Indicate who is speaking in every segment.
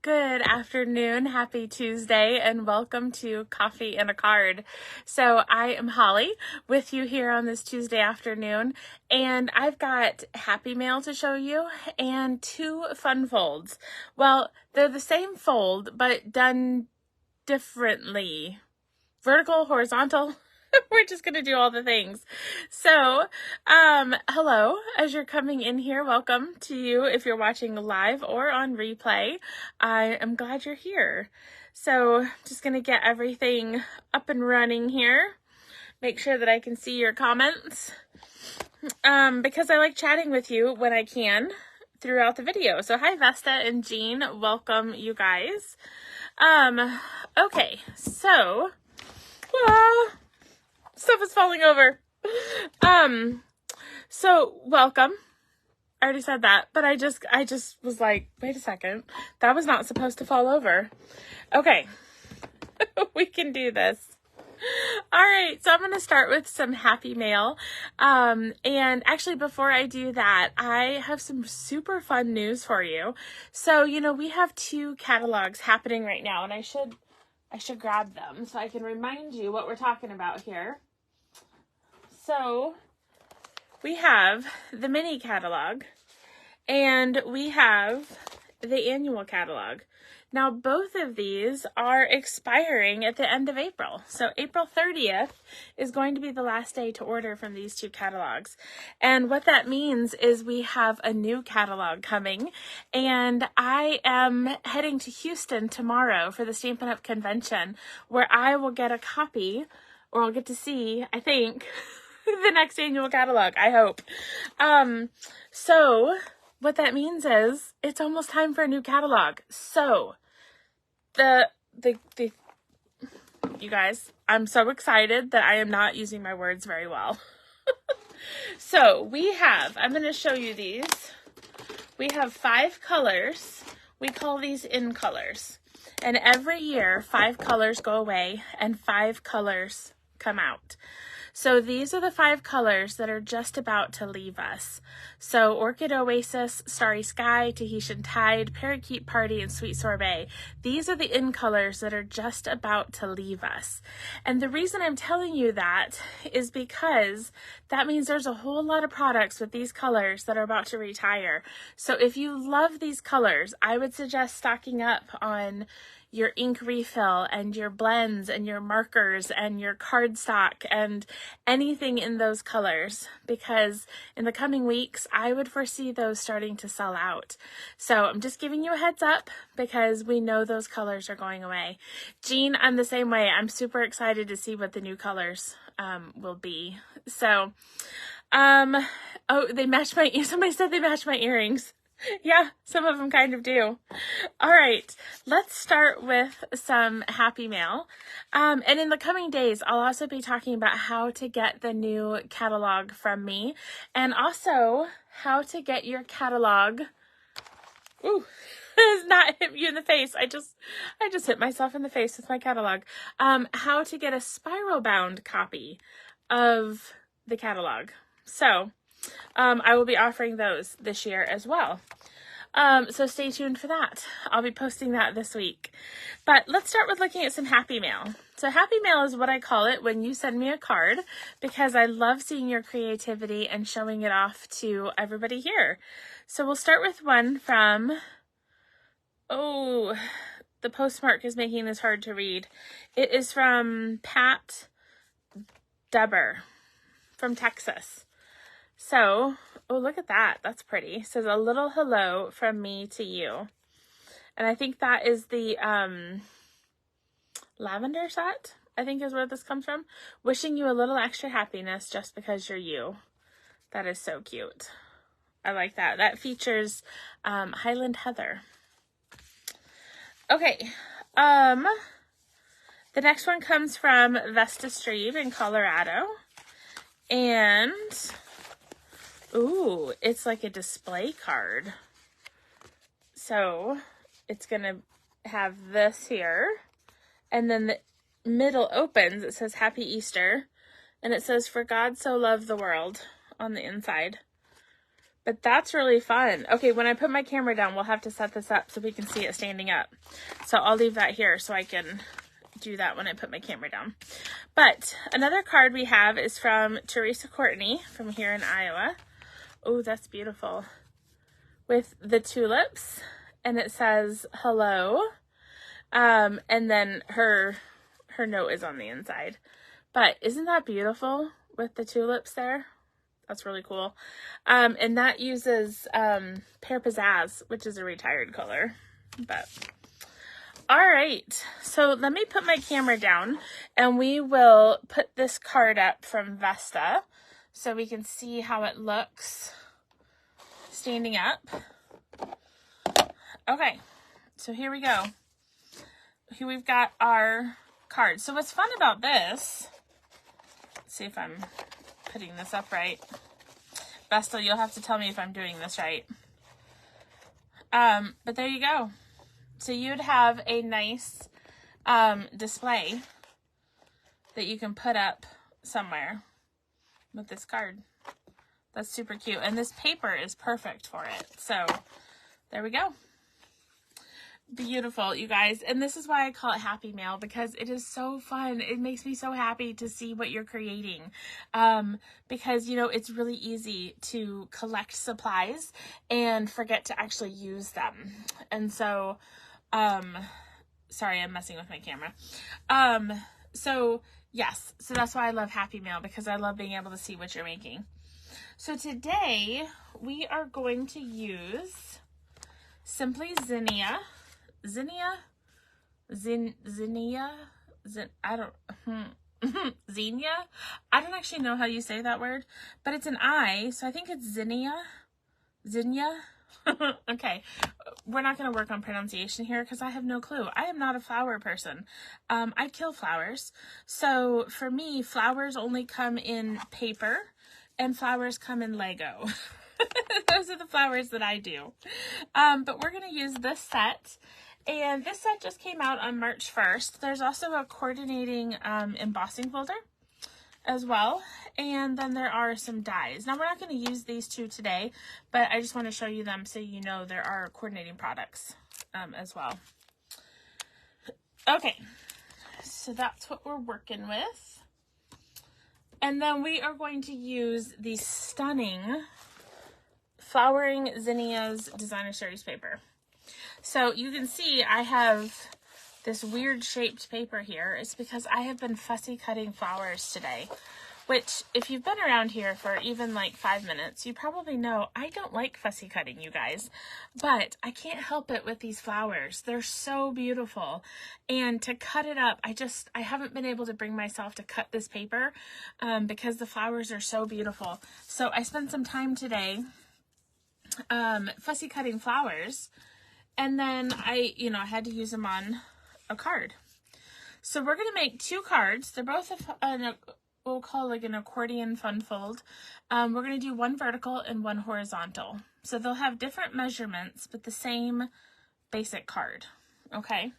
Speaker 1: Good afternoon, happy Tuesday, and welcome to Coffee and a Card. So I am Holly with you here on this Tuesday afternoon, and I've got happy mail to show you and two fun folds. Well, they're the same fold, but done differently. Vertical, horizontal. We're just going to do all the things. So, hello, as you're coming in here, welcome to you if you're watching live or on replay. I am glad you're here. So, just going to get everything up and running here. Make sure that I can see your comments, because I like chatting with you when I can throughout the video. So, hi, Vesta and Jean. Welcome, you guys. Okay, so... stuff is falling over. So welcome. I already said that, but I just was like, wait a second. That was not supposed to fall over. Okay. We can do this. All right, so I'm going to start with some happy mail. And actually, before I do that, I have some super fun news for you. So, we have two catalogs happening right now, and I should grab them so I can remind you what we're talking about here. So we have the mini catalog and we have the annual catalog. Now both of these are expiring at the end of April. So April 30th is going to be the last day to order from these two catalogs. And what that means is we have a new catalog coming, and I am heading to Houston tomorrow for the Stampin' Up! Convention, where I will get a copy, or I'll get to see, I think, the next annual catalog, I hope. So what that means is it's almost time for a new catalog. So you guys, I'm so excited that I am not using my words very well. So I'm going to show you these. We have 5 colors. We call these in colors. And every year 5 colors go away and 5 colors come out. So these are the 5 colors that are just about to leave us. So Orchid Oasis, Starry Sky, Tahitian Tide, Parakeet Party, and Sweet Sorbet. These are the in colors that are just about to leave us. And the reason I'm telling you that is because that means there's a whole lot of products with these colors that are about to retire. So if you love these colors, I would suggest stocking up on your ink refill and your blends and your markers and your cardstock and anything in those colors, because in the coming weeks I would foresee those starting to sell out. So I'm just giving you a heads up because we know those colors are going away. Jean, I'm the same way. I'm super excited to see what the new colors will be. So oh, they match somebody said they match my earrings. Yeah, some of them kind of do. All right, let's start with some happy mail. And in the coming days, I'll also be talking about how to get the new catalog from me, and also how to get your catalog. Ooh, it's not hit you in the face. I just hit myself in the face with my catalog. How to get a spiral bound copy of the catalog. So I will be offering those this year as well. So stay tuned for that. I'll be posting that this week. But let's start with looking at some happy mail. So happy mail is what I call it when you send me a card, because I love seeing your creativity and showing it off to everybody here. So we'll start with one from, oh, the postmark is making this hard to read. It is from Pat Dubber from Texas. So, oh, look at that. That's pretty. It says, a little hello from me to you. And I think that is the lavender set, I think is where this comes from. Wishing you a little extra happiness just because you're you. That is so cute. I like that. That features Highland Heather. Okay. The next one comes from Vesta Strebe in Colorado. And... ooh, it's like a display card. So it's going to have this here. And then the middle opens. It says Happy Easter. And it says, for God so loved the world on the inside. But that's really fun. Okay, when I put my camera down, we'll have to set this up so we can see it standing up. So I'll leave that here so I can do that when I put my camera down. But another card we have is from Teresa Courtney from here in Iowa. Oh, that's beautiful. With the tulips, and it says hello. And then her note is on the inside. But isn't that beautiful with the tulips there? That's really cool. And that uses Pear Pizzazz, which is a retired color. But all right, so let me put my camera down and we will put this card up from Vesta so we can see how it looks standing up. Okay, so here we go. Here we've got our card. So what's fun about this, let's see if I'm putting this up right. Vesta, you'll have to tell me if I'm doing this right. But there you go. So you'd have a nice display that you can put up somewhere with this card. That's super cute. And this paper is perfect for it. So there we go. Beautiful, you guys. And this is why I call it Happy Mail, because it is so fun. It makes me so happy to see what you're creating. Because, you know, it's really easy to collect supplies and forget to actually use them. And so, sorry, I'm messing with my camera. So yes, so that's why I love Happy Mail, because I love being able to see what you're making. So today we are going to use simply Zinnia. Zinnia? Zinnia? Zinnia? I don't actually know how you say that word, but it's an I, so I think it's Zinnia. Zinnia? Okay, we're not going to work on pronunciation here because I have no clue. I am not a flower person. I kill flowers. So for me, flowers only come in paper and flowers come in Lego. Those are the flowers that I do. But we're going to use this set. And this set just came out on March 1st. There's also a coordinating embossing folder as well. And then there are some dies. Now, we're not going to use these two today, but I just want to show you them so you know there are coordinating products as well. Okay, so that's what we're working with. And then we are going to use the stunning Flowering Zinnia's Designer Series paper. So you can see I have this weird shaped paper here. It's because I have been fussy cutting flowers today, which if you've been around here for even like 5 minutes, you probably know I don't like fussy cutting, you guys, but I can't help it with these flowers. They're so beautiful. And to cut it up, I haven't been able to bring myself to cut this paper because the flowers are so beautiful. So I spent some time today fussy cutting flowers, and then I had to use them on a card. So we're going to make 2 cards. They're both we'll call like an accordion fun fold. We're going to do one vertical and one horizontal. So they'll have different measurements, but the same basic card. Okay.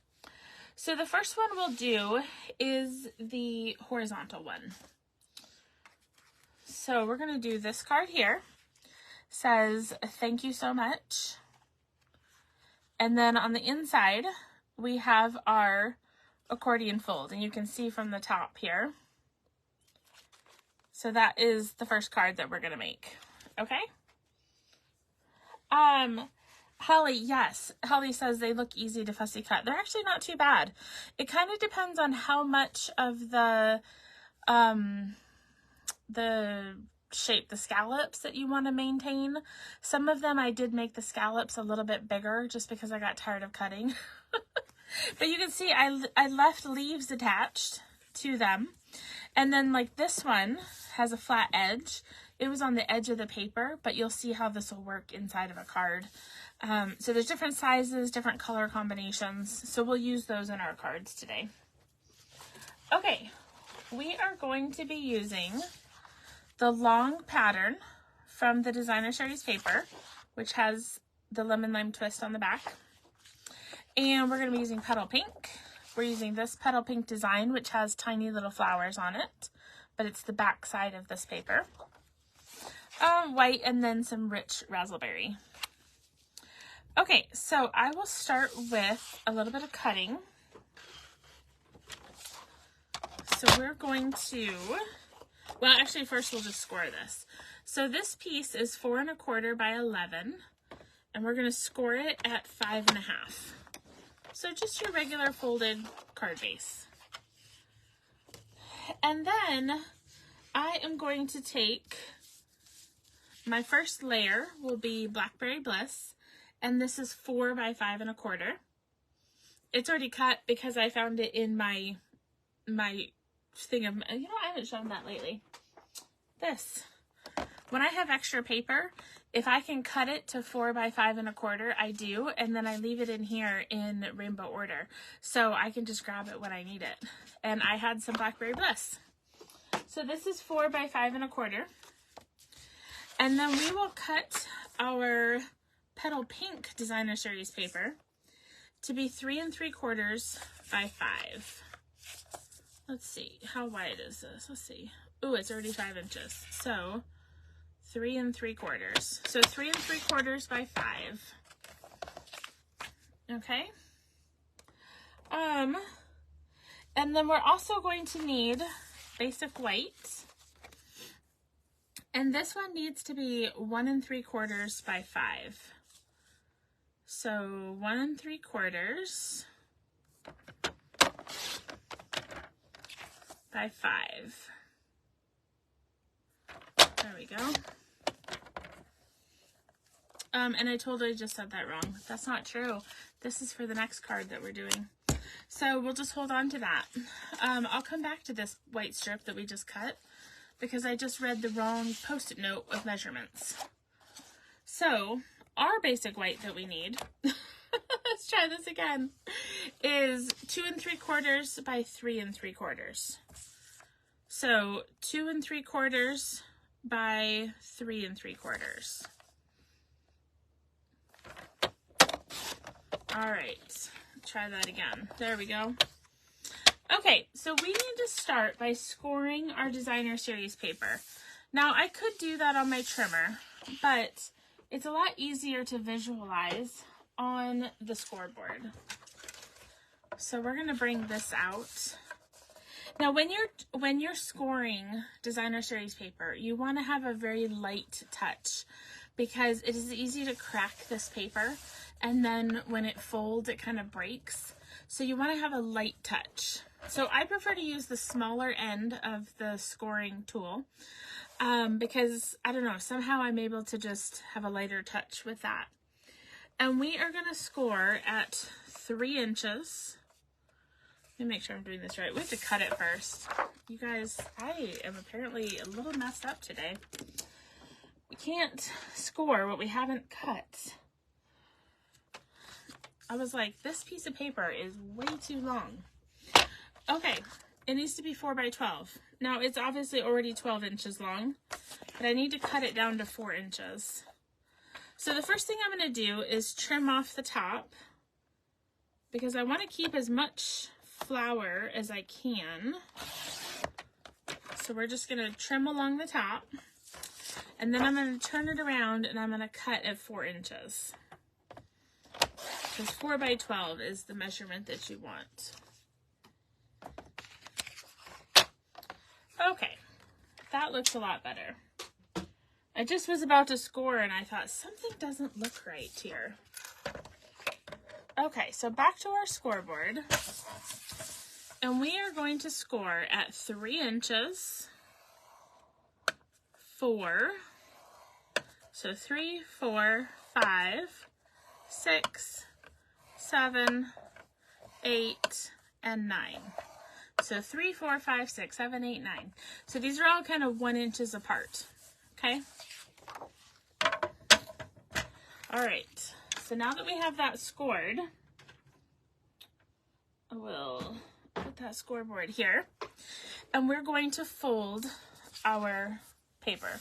Speaker 1: So the first one we'll do is the horizontal one. So we're going to do this card here. Says, thank you so much. And then on the inside, we have our accordion fold, and you can see from the top here. So that is the first card that we're going to make. Okay. Holly, yes. Holly says they look easy to fussy cut. They're actually not too bad. It kind of depends on how much of the shape, the scallops that you want to maintain. Some of them I did make the scallops a little bit bigger just because I got tired of cutting. But you can see I left leaves attached to them. And then like this one has a flat edge. It was on the edge of the paper, but you'll see how this will work inside of a card. So there's different sizes, different color combinations. So we'll use those in our cards today. Okay, we are going to be using the long pattern from the Designer Series paper, which has the lemon lime twist on the back. And we're going to be using Petal Pink. We're using this Petal Pink design, which has tiny little flowers on it, but it's the back side of this paper. white and then some rich raspberry. Okay, so I will start with a little bit of cutting. So we're going to, well, actually first we'll just score this. So this piece is 4 1/4 by 11, and we're going to score it at 5 1/2. So just your regular folded card base. And then I am going to take, my first layer will be Blackberry Bliss, and this is 4 by 5 1/4. It's already cut because I found it in my thing of, you know, I haven't shown that lately. This. When I have extra paper, if I can cut it to 4 by 5 1/4, I do, and then I leave it in here in rainbow order. So I can just grab it when I need it. And I had some Blackberry Bliss. So this is 4 by 5 1/4. And then we will cut our Petal Pink Designer Series paper to be 3 3/4 by 5. Let's see, how wide is this? Let's see. Ooh, it's already 5 inches. So 3 3/4. So 3 3/4 by 5. Okay. And then we're also going to need basic white. And this one needs to be 1 3/4 by 5. So 1 3/4 by 5. There we go. And I totally just said that wrong. That's not true. This is for the next card that we're doing. So we'll just hold on to that. I'll come back to this white strip that we just cut because I just read the wrong Post-it note with measurements. So our basic white that we need, let's try this again, is 2 3/4 by 3 3/4. So 2 3/4 by 3 3/4. All right, try that again. There we go. Okay, so we need to start by scoring our Designer Series paper. Now, I could do that on my trimmer, but it's a lot easier to visualize on the scoreboard. So we're gonna bring this out. Now, when you're scoring Designer Series paper, you want to have a very light touch because it is easy to crack this paper, and then when it folds, it kind of breaks. So you want to have a light touch. So I prefer to use the smaller end of the scoring tool because, I don't know, somehow I'm able to just have a lighter touch with that. And we are going to score at 3 inches. Let me make sure I'm doing this right. We have to cut it first. You guys, I am apparently a little messed up today. We can't score what we haven't cut. I was like, this piece of paper is way too long. Okay, it needs to be 4 by 12. Now, it's obviously already 12 inches long, but I need to cut it down to 4 inches. So the first thing I'm going to do is trim off the top because I want to keep as much flower as I can. So we're just going to trim along the top, and then I'm going to turn it around and I'm going to cut at 4 inches. Because 4 by 12 is the measurement that you want. Okay, that looks a lot better. I just was about to score and I thought something doesn't look right here. Okay, so back to our scoreboard. And we are going to score at 3 inches, 4, so 3, 4, 5, 6, 7, 8, and 9. So 3, 4, 5, 6, 7, 8, 9. So these are all kind of 1 inches apart, okay? All right, so now that we have that scored, we'll put that scoreboard here, and we're going to fold our paper.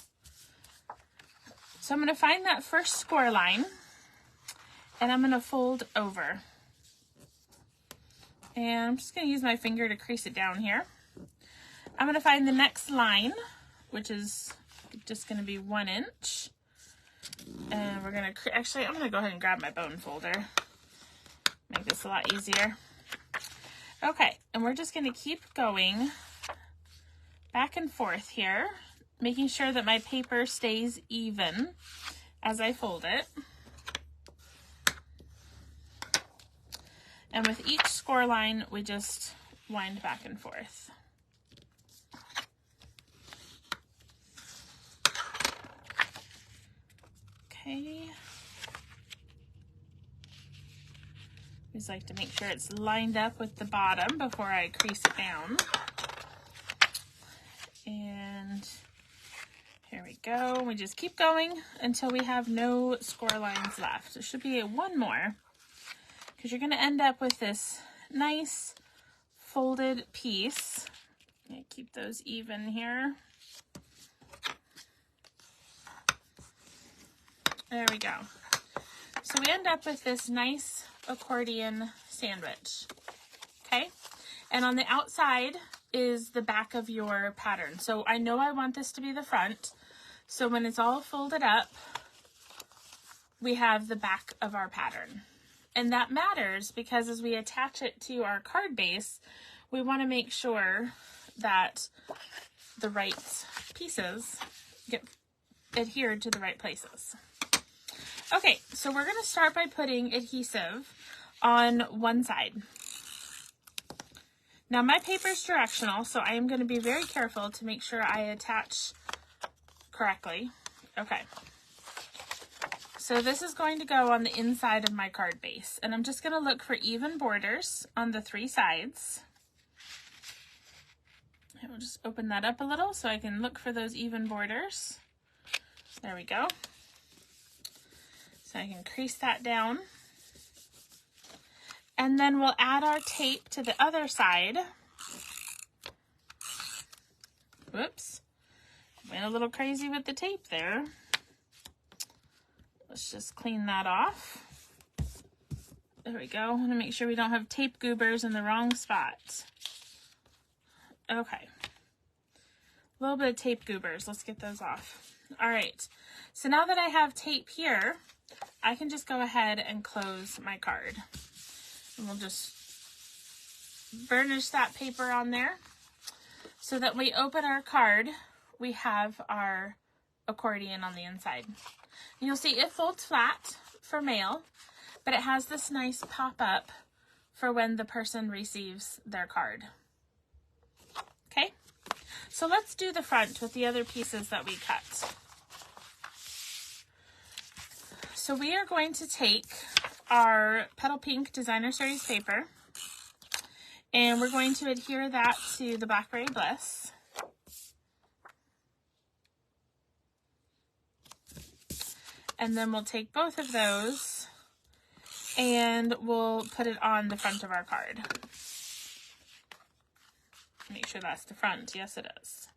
Speaker 1: So I'm going to find that first score line, and I'm going to fold over. And I'm just going to use my finger to crease it down here. I'm going to find the next line, which is just going to be 1 inch. And we're going to, actually, I'm going to go ahead and grab my bone folder. Make this a lot easier. Okay, and we're just going to keep going back and forth here, making sure that my paper stays even as I fold it. And with each score line, we just wind back and forth. Okay. Just like to make sure it's lined up with the bottom before I crease it down. And here we go. We just keep going until we have no score lines left. There should be one more, because you're going to end up with this nice folded piece. Keep those even here. There we go. So we end up with this nice accordion sandwich. Okay? And on the outside is the back of your pattern. So I know I want this to be the front. So when it's all folded up, we have the back of our pattern. And that matters because as we attach it to our card base, we want to make sure that the right pieces get adhered to the right places. Okay, so we're going to start by putting adhesive on one side. Now my paper is directional, so I am going to be very careful to make sure I attach correctly. Okay. So this is going to go on the inside of my card base, and I'm just going to look for even borders on the 3 sides. And we'll just open that up a little so I can look for those even borders. There we go. So I can crease that down. And then we'll add our tape to the other side. Whoops. Went a little crazy with the tape there. Let's just clean that off. There we go. I want to make sure we don't have tape goobers in the wrong spot. Okay. A little bit of tape goobers. Let's get those off. All right. So now that I have tape here, I can just go ahead and close my card. And we'll just burnish that paper on there so that when we open our card, we have our accordion on the inside. And you'll see it folds flat for mail, but it has this nice pop-up for when the person receives their card. Okay, so let's do the front with the other pieces that we cut. So we are going to take our Petal Pink Designer Series paper, and we're going to adhere that to the Blackberry Bliss. And then we'll take both of those and we'll put it on the front of our card. Make sure that's the front. Yes, it is.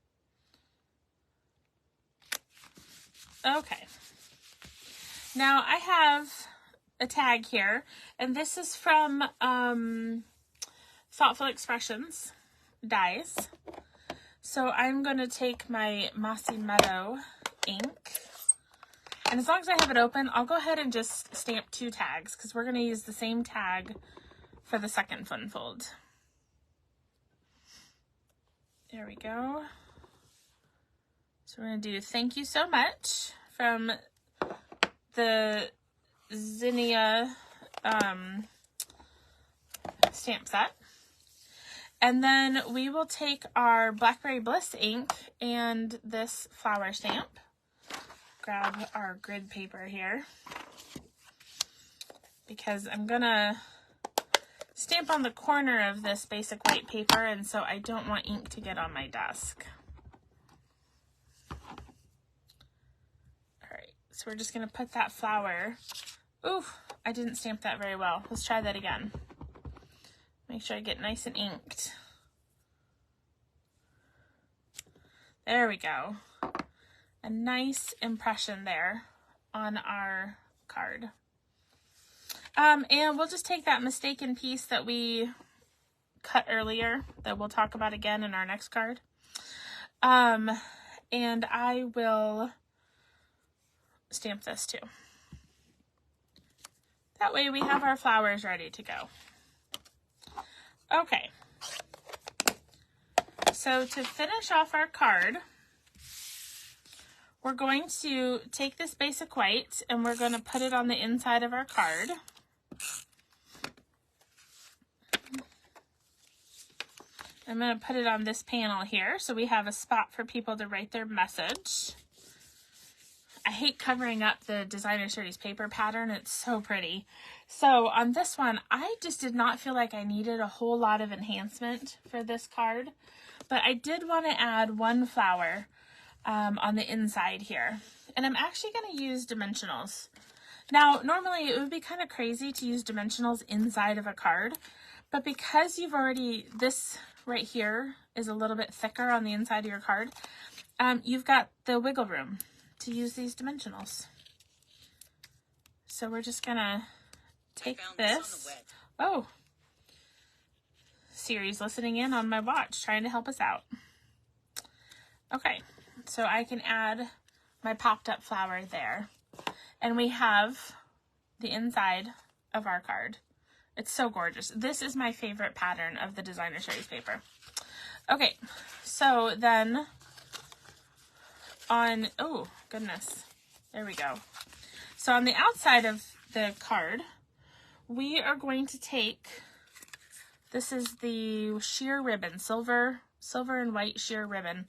Speaker 1: Okay. Now I have a tag here, and this is from Thoughtful Expressions dies. So I'm going to take my Mossy Meadow ink, and as long as I have it open, I'll go ahead and just stamp 2 tags because we're going to use the same tag for the second fun fold. There we go. So we're going to do thank you so much from the Zinnia stamp set. And then we will take our Blackberry Bliss ink and this flower stamp. Grab our grid paper here, because I'm gonna stamp on the corner of this basic white paper, and so I don't want ink to get on my desk. Alright, so we're just gonna put that flower. Ooh, I didn't stamp that very well. Let's try that again. Make sure I get nice and inked. There we go. A nice impression there on our card. And we'll just take that mistaken piece that we cut earlier that we'll talk about again in our next card. and I will stamp this too. That way we have our flowers ready to go. Okay, so to finish off our card, we're going to take this basic white and we're going to put it on the inside of our card. I'm going to put it on this panel here so we have a spot for people to write their message. I hate covering up the designer series paper pattern. It's so pretty. So on this one, I just did not feel like I needed a whole lot of enhancement for this card, but I did want to add one flower on the inside here. And I'm actually going to use dimensionals. Now, normally it would be kind of crazy to use dimensionals inside of a card, but because you've already, this right here is a little bit thicker on the inside of your card, you've got the wiggle room to use these dimensionals. So we're just gonna take this. Oh, Siri's listening in on my watch, trying to help us out. Okay, so I can add my popped up flower there. And we have the inside of our card. It's so gorgeous. This is my favorite pattern of the designer series paper. Okay, so then on, oh goodness, there we go. So on the outside of the card, we are going to take, this is the sheer ribbon, silver and white sheer ribbon.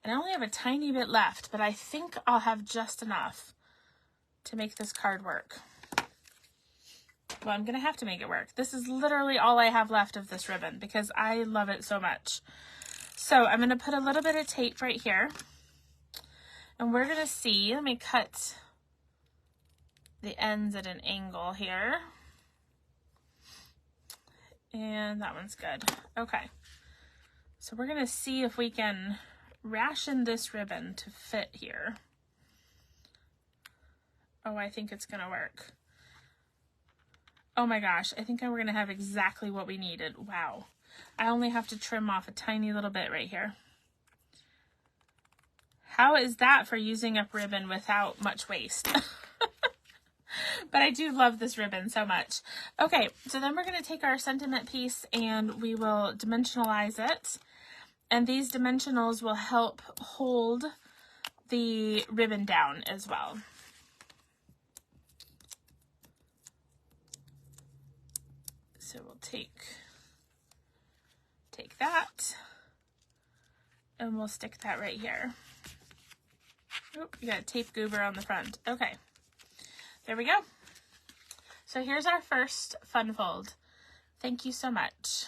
Speaker 1: And I only have a tiny bit left, but I think I'll have just enough to make this card work. Well, I'm going to have to make it work. This is literally all I have left of this ribbon because I love it so much. So I'm going to put a little bit of tape right here. And we're going to see, let me cut the ends at an angle here. And that one's good. Okay. So we're going to see if we can ration this ribbon to fit here. Oh, I think it's going to work. Oh my gosh, I think we're going to have exactly what we needed. Wow. I only have to trim off a tiny little bit right here. How is that for using up ribbon without much waste? But I do love this ribbon so much. Okay, so then we're going to take our sentiment piece and we will dimensionalize it. And these dimensionals will help hold the ribbon down as well. So we'll take that and we'll stick that right here. Oh, you got a tape goober on the front. Okay, there we go. So here's our first fun fold. Thank you so much.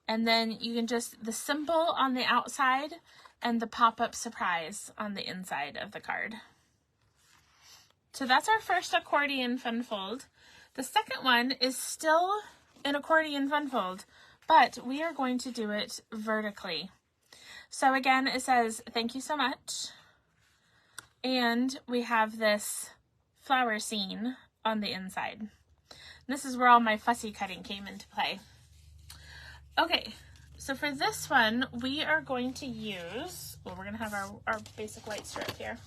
Speaker 1: And then you can just, the symbol on the outside and the pop-up surprise on the inside of the card. So that's our first accordion fun fold. The second one is still an accordion fun fold, but we are going to do it vertically. So again, it says, thank you so much. And we have this flower scene on the inside. This is where all my fussy cutting came into play. Okay, so for this one, we are going to use, well, we're going to have our basic white strip here.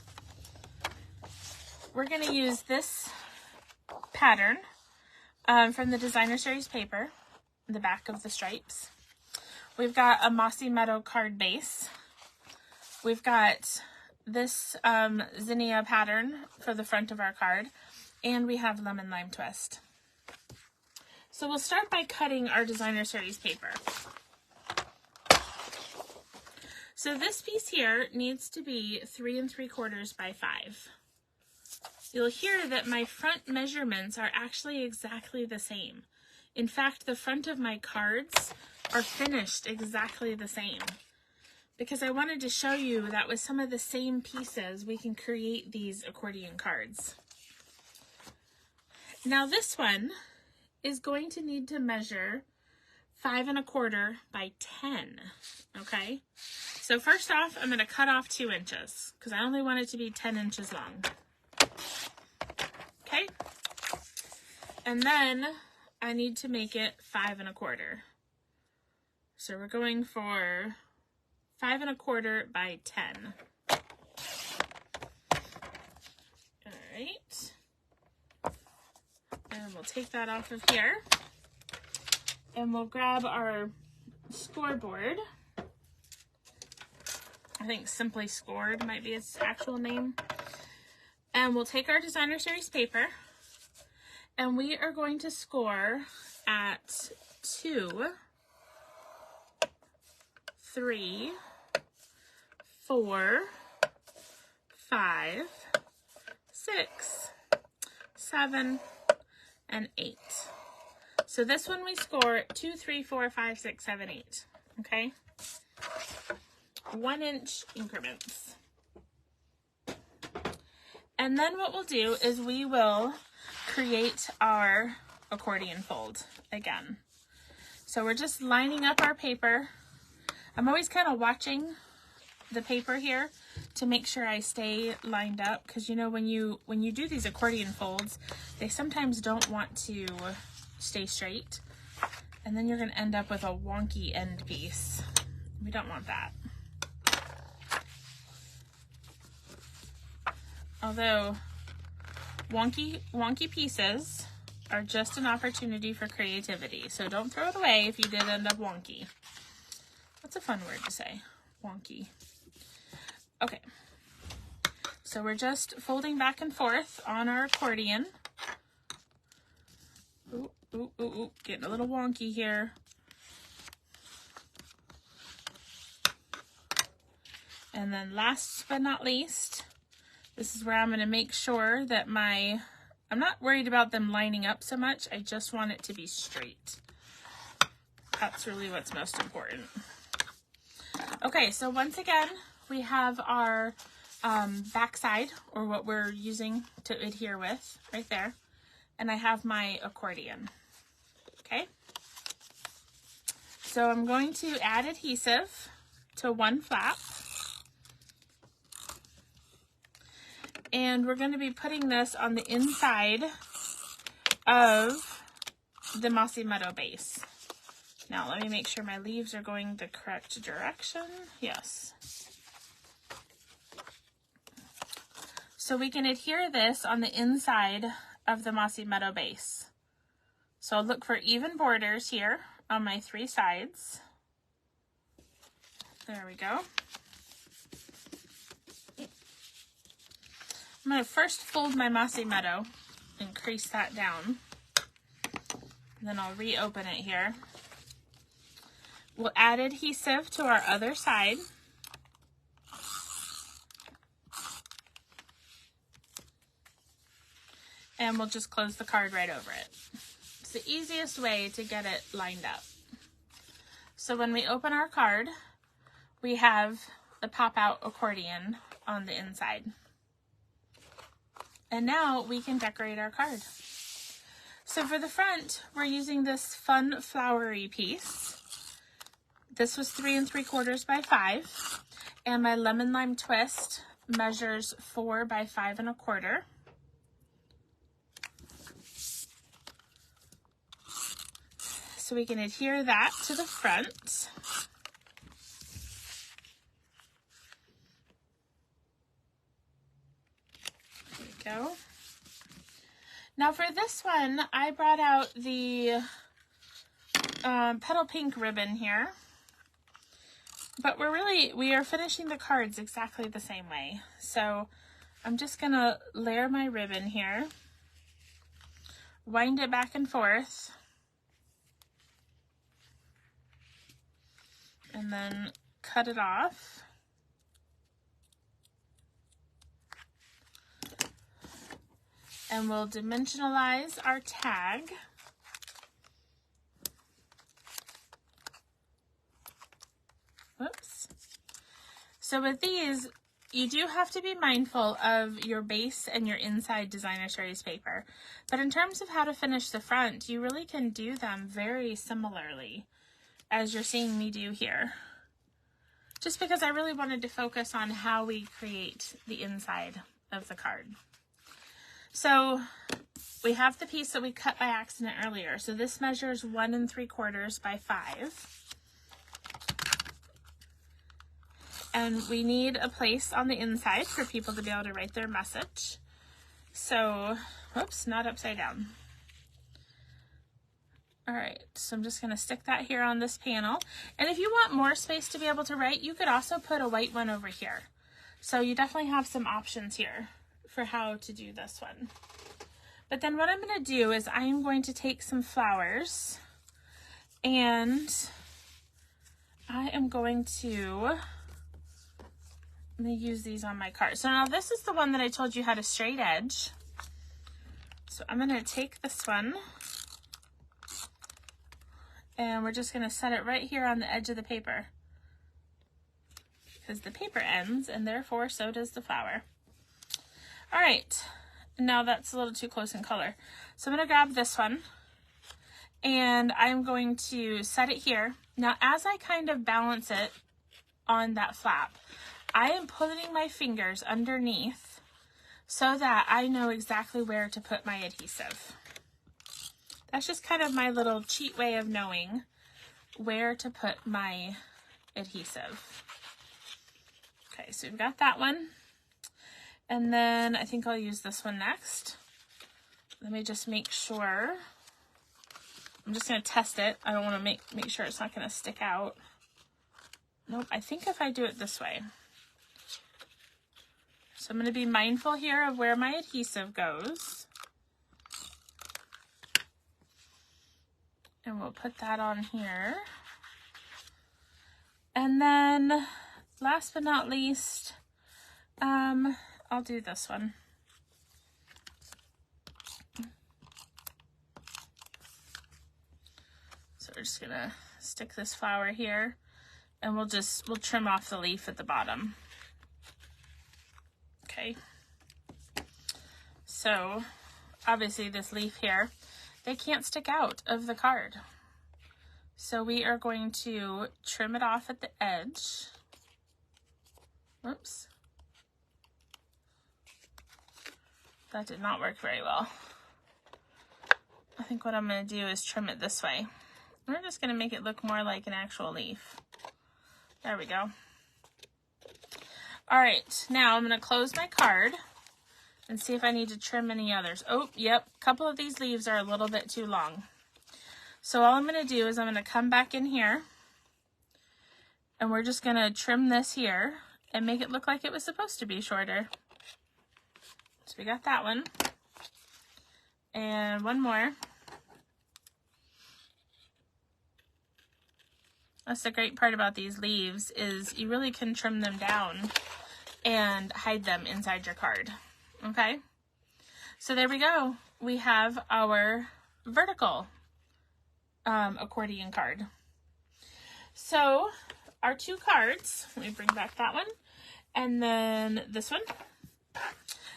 Speaker 1: We're going to use this pattern from the designer series paper, the back of the stripes. We've got a Mossy Meadow card base. We've got this Zinnia pattern for the front of our card, and we have Lemon Lime Twist. So we'll start by cutting our designer series paper. So this piece here needs to be 3 3/4 by 5. You'll hear that my front measurements are actually exactly the same. In fact, the front of my cards are finished exactly the same, because I wanted to show you that with some of the same pieces, we can create these accordion cards. Now this one is going to need to measure 5 1/4 by 10, okay? So first off, I'm going to cut off 2 inches, because I only want it to be 10 inches long. Okay? And then I need to make it 5 1/4. So we're going for 5 1/4 by 10. All right. And we'll take that off of here. And we'll grab our scoreboard. I think Simply Scored might be its actual name. And we'll take our designer series paper, and we are going to score at 2, 3, 4, 5, 6, 7, and 8. So this one we score 2, 3, 4, 5, 6, 7, 8. Okay? 1-inch increments. And then what we'll do is we will create our accordion fold again. So we're just lining up our paper. I'm always kind of watching the paper here to make sure I stay lined up, because you know when you do these accordion folds, they sometimes don't want to stay straight, and then you're going to end up with a wonky end piece. We don't want that. Although wonky pieces are just an opportunity for creativity, so don't throw it away if you did end up wonky. That's a fun word to say, wonky. Okay, so we're just folding back and forth on our accordion. Ooh, ooh, ooh, ooh, getting a little wonky here. And then last but not least, this is where I'm going to make sure that I'm not worried about them lining up so much. I just want it to be straight. That's really what's most important. Okay, so once again, we have our backside, or what we're using to adhere with, right there. And I have my accordion. Okay. So I'm going to add adhesive to one flap. And we're going to be putting this on the inside of the Mossy Meadow base. Now let me make sure my leaves are going the correct direction. Yes. So we can adhere this on the inside of the Mossy Meadow base. So I'll look for even borders here on my 3 sides. There we go. I'm going to first fold my Mossy Meadow and crease that down. Then I'll reopen it here. We'll add adhesive to our other side. And we'll just close the card right over it. It's the easiest way to get it lined up. So when we open our card, we have the pop-out accordion on the inside. And now we can decorate our card. So for the front, we're using this fun flowery piece. This was 3 3/4 by 5. And my lemon lime twist measures 4 by 5 1/4. So we can adhere that to the front. Go. Now for this one, I brought out the petal pink ribbon here, but we are finishing the cards exactly the same way. So I'm just gonna layer my ribbon here, wind it back and forth, and then cut it off. And we'll dimensionalize our tag. Whoops. So with these, you do have to be mindful of your base and your inside designer series paper. But in terms of how to finish the front, you really can do them very similarly as you're seeing me do here. Just because I really wanted to focus on how we create the inside of the card. So we have the piece that we cut by accident earlier. So this measures 1 3/4 by 5. And we need a place on the inside for people to be able to write their message. So, whoops, not upside down. All right, so I'm just going to stick that here on this panel. And if you want more space to be able to write, you could also put a white one over here. So you definitely have some options here for how to do this one. But then what I'm going to do is I'm going to take some flowers and I am going to use these on my card. So now this is the one that I told you had a straight edge. So I'm going to take this one and we're just going to set it right here on the edge of the paper because the paper ends and therefore so does the flower. All right, now that's a little too close in color. So I'm going to grab this one and I'm going to set it here. Now as I kind of balance it on that flap, I am putting my fingers underneath so that I know exactly where to put my adhesive. That's just kind of my little cheat way of knowing where to put my adhesive. Okay, so we've got that one. And then I think I'll use this one next. Let me just make sure. I'm just going to test it. I don't want to make sure it's not going to stick out. Nope, I think if I do it this way. So I'm going to be mindful here of where my adhesive goes. And we'll put that on here. And then last but not least, I'll do this one. So we're just gonna stick this flower here and we'll trim off the leaf at the bottom. Okay. So obviously this leaf here, they can't stick out of the card. So we are going to trim it off at the edge. Whoops. That did not work very well. I think what I'm going to do is trim it this way. We're just going to make it look more like an actual leaf. There we go. All right, now I'm going to close my card and see if I need to trim any others. Oh, yep, a couple of these leaves are a little bit too long. So all I'm going to do is I'm going to come back in here and we're just going to trim this here and make it look like it was supposed to be shorter. So we got that one. And one more. That's the great part about these leaves is you really can trim them down and hide them inside your card. Okay? So there we go. We have our vertical accordion card. So our two cards, let me bring back that one, and then this one.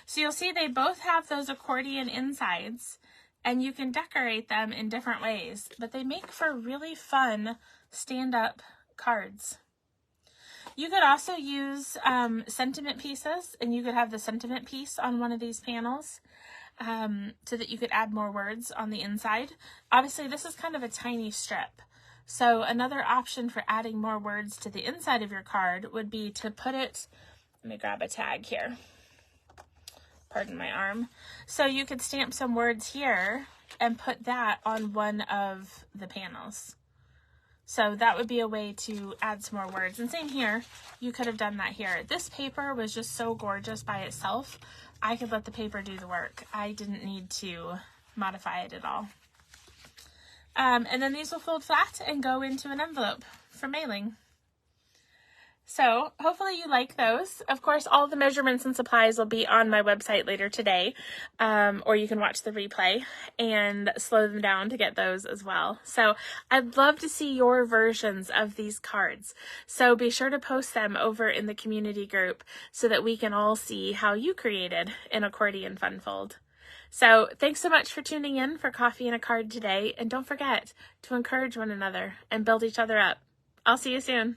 Speaker 1: So you'll see they both have those accordion insides and you can decorate them in different ways, but they make for really fun stand-up cards. You could also use sentiment pieces, and you could have the sentiment piece on one of these panels so that you could add more words on the inside. Obviously, this is kind of a tiny strip. So another option for adding more words to the inside of your card would be to put it, let me grab a tag here. Pardon my arm. So you could stamp some words here and put that on one of the panels. So that would be a way to add some more words. And same here, you could have done that here. This paper was just so gorgeous by itself. I could let the paper do the work. I didn't need to modify it at all. And then these will fold flat and go into an envelope for mailing. So hopefully you like those. Of course, all the measurements and supplies will be on my website later today, or you can watch the replay and slow them down to get those as well. So I'd love to see your versions of these cards. So be sure to post them over in the community group so that we can all see how you created an accordion fun fold. So thanks so much for tuning in for Coffee and a Card today. And don't forget to encourage one another and build each other up. I'll see you soon.